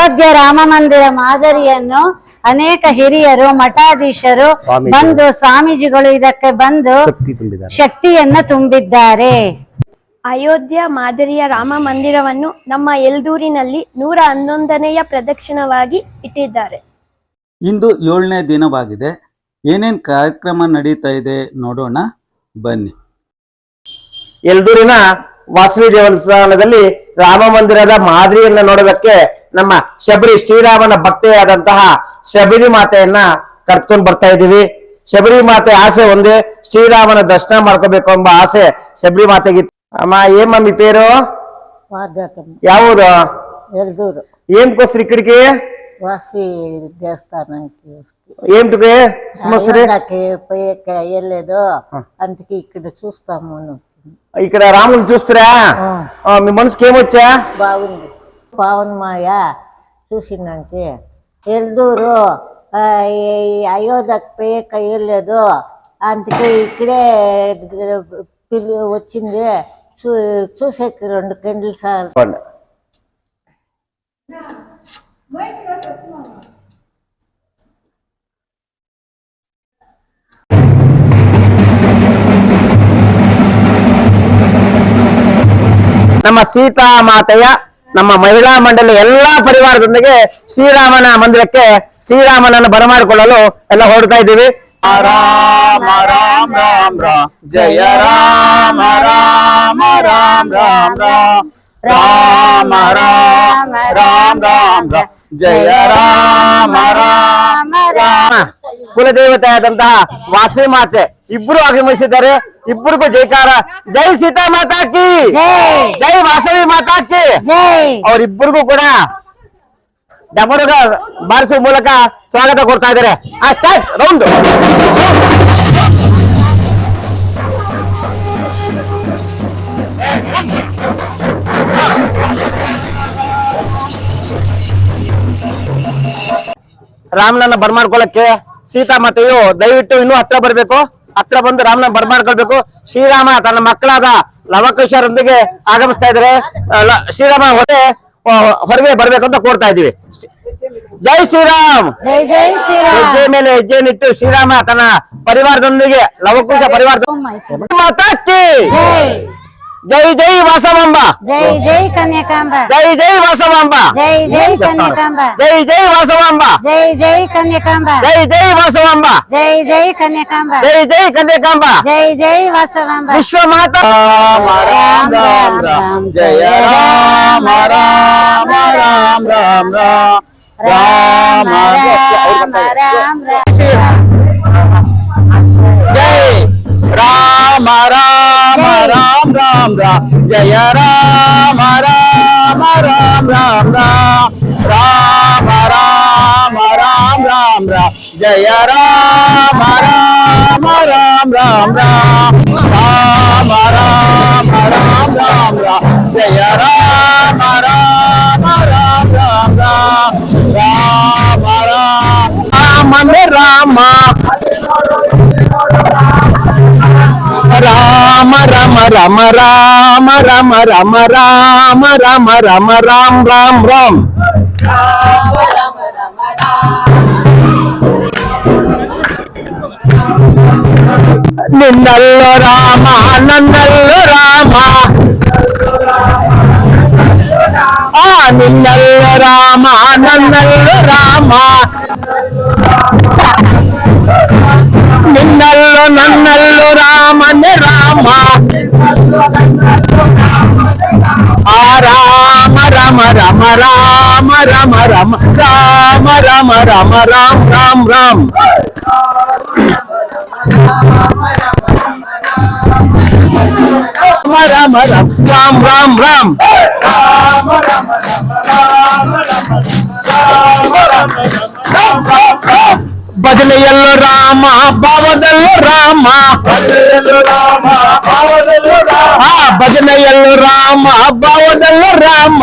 ಅಯೋಧ್ಯ ರಾಮ ಮಂದಿರ ಮಾದರಿಯನ್ನು ಅನೇಕ ಹಿರಿಯರು ಮಠಾಧೀಶರು ಬಂದು ಸ್ವಾಮೀಜಿಗಳು ಇದಕ್ಕೆ ಬಂದು ಶಕ್ತಿಯನ್ನ ತುಂಬಿದ್ದಾರೆ. ಅಯೋಧ್ಯ ಮಾದರಿಯ ರಾಮ ಮಂದಿರವನ್ನು ನಮ್ಮ ಎಲ್ದೂರಿನಲ್ಲಿ 111ನೆಯ ಪ್ರದಕ್ಷಿಣವಾಗಿ ಇಟ್ಟಿದ್ದಾರೆ. ಇಂದು 7ನೇ ದಿನವಾಗಿದೆ. ಏನೇನ್ ಕಾರ್ಯಕ್ರಮ ನಡೀತಾ ಇದೆ ನೋಡೋಣ ಬನ್ನಿ. ಎಲ್ದೂರಿನ ವಾಸವಿ ದೇವಸ್ಥಾನದಲ್ಲಿ ರಾಮ ಮಂದಿರದ ಮಾದರಿಯನ್ನ ನೋಡೋದಕ್ಕೆ ನಮ್ಮ ಶಬರಿ ಶ್ರೀರಾಮನ ಭಕ್ತೆಯಾದಂತಹ ಶಬರಿ ಮಾತೆಯನ್ನ ಕರ್ತ್ಕೊಂಡ್ ಬರ್ತಾ ಇದೀವಿ. ಶಬರಿ ಮಾತೆ ಆಸೆ ಒಂದೇ, ಶ್ರೀರಾಮನ ದರ್ಶನ ಮಾಡ್ಕೋಬೇಕು ಎಂಬ ಆಸೆ ಶಬರಿ ಮಾತೆಗೆ. ಅಮ್ಮ ಏಮ್ಮ మీ పేరు? ಯಾವುದು? ఎల్దూరు. ఏంటికోసం ఇక్కడికి? వాసవి దేవస్థానానికి ఏంటికి సమస్య? పోయేక వెళ్ళలేదు, అందుకే ఇక్కడ చూస్తాము. ఇక్కడ రాముని చూస్తారా? మీ మనసుకి ఏమొచ్చా? బాగుంది. పవన్ మాయ చూసినాకే ఎల్దూరు అయోధ్యకు పోయేక వెళ్ళలేదు, అందుకే ఇక్కడే వచ్చింది. చూసేకి 2 గంటలు సార్. ನಮ್ಮ ಸೀತಾ ಮಾತೆಯ ನಮ್ಮ ಮಹಿಳಾ ಮಂಡಳಿ ಎಲ್ಲಾ ಪರಿವಾರದೊಂದಿಗೆ ಶ್ರೀರಾಮನ ಮಂದಿರಕ್ಕೆ ಶ್ರೀರಾಮನನ್ನು ಬರಮಾಡಿಕೊಳ್ಳಲು ಎಲ್ಲ ಹೊರಡ್ತಾ ಇದ್ದೀವಿ. ರಾಮ ರಾಮ ರಾಮ ರಾಮ ಜಯ ರಾಮ ರಾಮ ರಾಮ ರಾಮ ರಾಮ ರಾಮ ರಾಮ ರಾಮ ಜಯ ರಾಮ ರಾಮ ರಾಮ. ಕುಲದೇವತೆಯಾದಂತಹ ವಾಸವಿ ಮಾತೆ ಇಬ್ರು ಆಗಮಿಸಿದ್ದಾರೆ. ಇಬ್ಬರಿಗೂ ಜೈಕಾರ. ಜೈ ಸೀತಾ ಮಾತಾ ಕಿ ಜೈ, ವಾಸವಿ ಮಾತಾ ಕಿ ಜೈ. ಅವರಿಬ್ಬರಿಗೂ ಕೂಡ ಡಮರುಗ ಬಾರಿಸುವ ಮೂಲಕ ಸ್ವಾಗತ ಕೊಡ್ತಾ ಇದ್ದಾರೆ. Start round. ರಾಮನನ್ನ ಬರ್ಮಾಡ್ಕೊಳ್ಳಕ್ಕೆ ಸೀತಾ ಮಾತೆಯು ದಯವಿಟ್ಟು ಇನ್ನೂ ಹತ್ರ ಬರ್ಬೇಕು. ಹತ್ರ ಬಂದು ರಾಮನ ಬರ್ಮಾಡ್ಕೊಳ್ಬೇಕು. ಶ್ರೀರಾಮ ತನ್ನ ಮಕ್ಕಳಾದ ಲವಕುಶರೊಂದಿಗೆ ಆಗಮಿಸ್ತಾ ಇದ್ದಾರೆ. ಶ್ರೀರಾಮ ಹೊರಗೆ ಬರ್ಬೇಕು ಅಂತ ಕೋರ್ತಾ ಇದೀವಿ. ಜೈ ಶ್ರೀರಾಮ್. ಹೆಜ್ಜೆ ಮೇಲೆ ಹೆಜ್ಜೆನಿಟ್ಟು ಶ್ರೀರಾಮ ತನ್ನ ಪರಿವಾರದೊಂದಿಗೆ ಲವಕುಶ ಪರಿವಾರದ ಮಾತಾಕಿ ಜೈ ಜೈ ವಾಸವಾಂಬ ಜೈ ಜೈ ಕನ್ಯಾಕಾಂಬ ಜೈ ಜೈ ವಾಸವಾಂಬ ಜೈ ಜೈ ಕನ್ಯಾಕಾಂಬ ಜೈ ಜೈ ವಾಸವಾಂಬ ಜೈ ಜೈ ಕನ್ಯಾಕಾಂಬ ಜೈ ಜೈ ವಾಸವಾಂಬ ಜೈ ಜೈ ಕನ್ಯಾಕಾಂಬ ಜೈ ಜೈ ಕನ್ಯಾಕಾಂಬ ಜೈ ಜೈ ವಾಸವಾಂಬ. ವಿಶ್ವಮಾತಾ ರಾಮ ರಾಮ ರಾಮ ಜಯ ರಾಮ ರಾಮ ರಾಮ ರಾಮ ರಾಮ ರಾಮ ರಾಮ ಜೈ ರಾಮ ರಾಮ ರಾಮ ರಾಮ ರಾಮ ಜಯ ರಾಮ ರಾಮ ರಾಮ ರಾಮ ರಾಮ ರಾಮ ರಾಮ ರಾಮ ರಾಮ ಜಯ ರಾಮ ರಾಮ ರಾಮ ರಾಮ ರಾಮ ರಾಮ ರಾಮ ರಾಮ ರಾಮ ಜಯ ರಾಮ ರಾಮ ರಾಮ ರಾಮ ರಾಮ ರಾಮ ರಾಮ ರಾಮ ರಾಮ ರಾಮ ರಾಮ ರಾಮ ರಾಮ ರಾಮ ರಾಮ ರಾಮ ರಾಮ ರಾಮ ರಾಮ ನಿನ್ನಲ್ಲೋ ರಾಮ ನನ್ನಲ್ಲೋ ರಾಮ ನಿನ್ನಲ್ಲೋ ರಾಮ ನನ್ನಲ್ಲೋ ರಾಮ ನಿನ್ನಲ್ಲೋ ನನ್ನಲ್ಲೋ ರಾಮನೇ ರಾಮ ರಾಮ ರಾಮ ರಾಮ ರಾಮ ರಾಮ ರಾಮ ರಾಮ ರಾಮ ರಾಮ ರಾಮ ರಾಮ ರಾಮ ರಾಮ ರಾಮ ರಾಮ ರಾಮ ಭಜನೆಯಲ್ಲೋ ರಾಮ ಭಾವದಲ್ಲೋ ರಾಮ ಭಜನೆಯಲ್ಲೋ ರಾಮ ಭಾವದಲ್ಲೋ ರಾಮ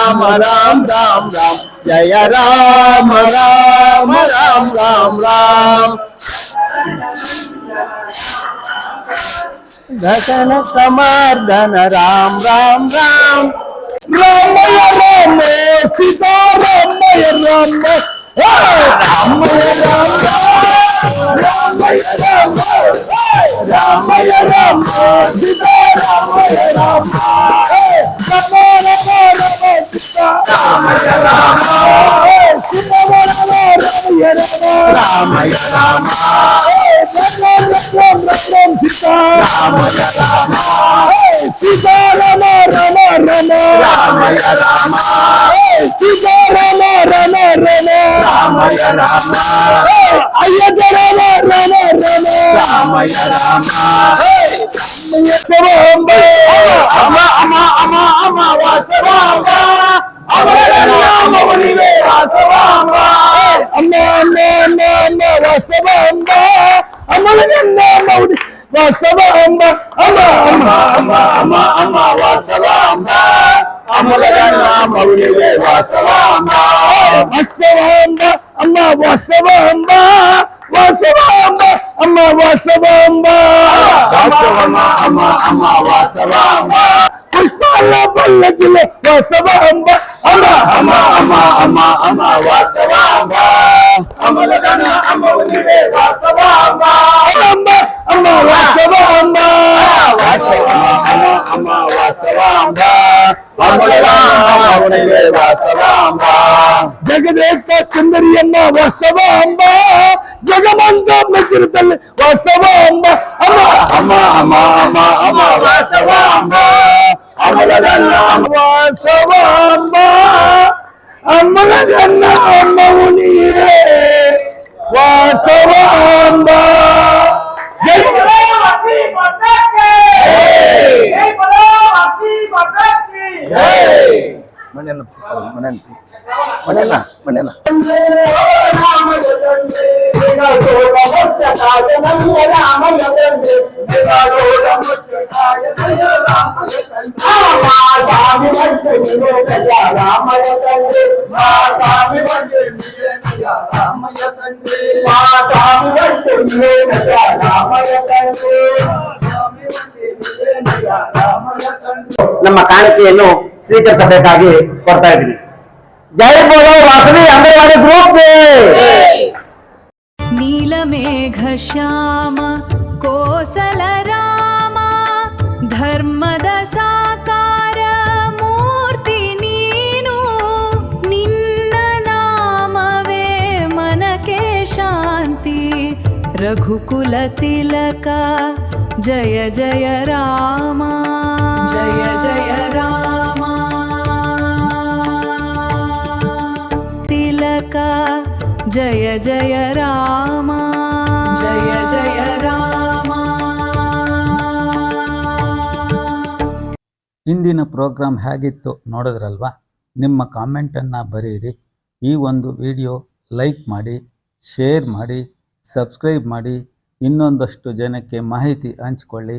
ರಾಮ ರಾಮ ರಾಮ ರಾಮ ಜಯ ರಾಮ ರಾಮ ರಾಮ ರಾಮ ರಾಮ ದಶನ ಸಮರ್ದನ ರಾಮ ರಾಮ ರಾಮ ರಾಮಯ ರಾಮ ಸೀತಾರಾಮಯ ರಾಮ ರಾಮಯ ರಾಮ ರಾಮಯ ರಾಮ ರಾಮಯ ರಾಮ ಸೀತಾರಾಮಯ ರಾಮ ರಾಮಯ ರಾಮ ಸೀತಾರಾಮಯ ರಾಮಯ ರಾಮ ಸೀತಾರಾಮ ರಾಮ ರಾಮ ರಾಮಯ ರಾಮ ಸೀತಾರಾಮ ರಾಮ ರಾಮ ರಾಮಯ ರಾಮ ಅಯೋಧ್ಯ ರಾಮ ರಾಮ ರಾಮ ರಾಮಯ ರಾಮ ವಾಸವಾಂಬ ಅಮ ಅಮ ಅಮ ಅಮ ವಾಸವಾಂಬ ಅಮರನಾಮವನಿವೆ ವಾಸವಾಂಬ ಅಮ್ಮ ಅಮ್ಮ ಅಮ್ಮ ಅಮ್ಮ ವಾಸವಾಂಬ ಅಮರನಾಮವನಿ ವಾಸವಾಂಬ ಅಮ್ಮ ಅಮ್ಮ ಅಮ್ಮ ಅಮ್ಮ ಅಮ್ಮ ವಾಸವಾಂಬ ಅಮರನಾಮವನಿವೆ ವಾಸವಾಂಬ ವಾಸವಾಂಬ ಅಮ್ಮ ವಾಸವಾಂಬ ವಾಸವಾಂಬ ಅಮ್ಮ ವಾಸವಾಂಬ ವಾಸವಮ್ಮ ಅಮ್ಮ ಅಮ್ಮ ವಾಸವಾಂಬ ಪುಷ್ಪಾಲ ಪಲ್ಲಕಿಲೆ ವಾಸವಾಂಬ ಅಮ್ಮ ಅಮ್ಮ ಅಮ್ಮ ಅಮ್ಮ ಅಮ್ಮ ವಾಸವಾಂಬ ಅಮಲಗಣ ಅಮ್ಮವನಿವೆ ವಾಸವಾಂಬ ಅಮ್ಮ ಅಮ್ಮ ವಾಸವಾಂಬ ವಾಸವಮ್ಮ ಅಮ್ಮ ಅಮ್ಮ ವಾಸವಾಂಬ ಅಮಲಗಣ ವಾಸವಾಂಬ ಜಗದೇಕ ಸುಂದರಿಯಮ್ಮ ವಾಸವಾಂಬ ಜಗಮಂತ ಮೆಚ್ಚುತ್ತಲ್ಲಿ ವಾಸವಾಂಬ ಅಮ್ಮ ಅಮ್ಮ ಅಮ್ಮ ಅಮ್ಮ ಅಮ್ಮ ವಾಸವಾಂಬ ಅಮಲಗನ್ನ ವಾಸವಾಂಬ ಅಮಲಗನ್ನ ಅಮ್ಮವು ನೀರೇ ವಾಸವಾಂಬ ಜೈ ಮನೆಯನ್ನ ಮನೆಯನ್ನ ಮನೆಯನ್ನ ನಮ್ಮ ಕಾಣಿಕೆಯನ್ನು ಸ್ವೀಕರಿಸಬೇಕಾಗಿ ಕೊಡ್ತಾ ಇದ್ದೀನಿ. ಜೈ ಬೋಲೋ ವಾಸವಿ ಅಂಗನವಾಡಿ ಗ್ರೂಪ್. ನೀಲಮೇಘ ಶ್ಯಾಮ ಕೋಸಲ ರಾಮ ಧರ್ಮದ ಸಾಕಾರ ಮೂರ್ತಿ ನೀನು ನಿನ್ನ ನಾಮವೇ ಮನಕ್ಕೆ ಶಾಂತಿ ರಘುಕುಲ ತಿಲಕ ಜಯ ಜಯ ರಾಮ ಜಯ ಜಯ ರಾಮ ತಿಲಕ ಜಯ ಜಯ ರಾಮ ಜಯ ಜಯ ರಾಮ. ಇಂದಿನ ಪ್ರೋಗ್ರಾಮ್ ಹೇಗಿತ್ತು ನೋಡಿದ್ರಲ್ವಾ? ನಿಮ್ಮ ಕಾಮೆಂಟನ್ನು ಬರೆಯಿರಿ. ಈ ಒಂದು ವಿಡಿಯೋ ಲೈಕ್ ಮಾಡಿ, ಶೇರ್ ಮಾಡಿ, ಸಬ್ಸ್ಕ್ರೈಬ್ ಮಾಡಿ, ಇನ್ನೊಂದಷ್ಟು ಜನಕ್ಕೆ ಮಾಹಿತಿ ಹಂಚಿಕೊಳ್ಳಿ.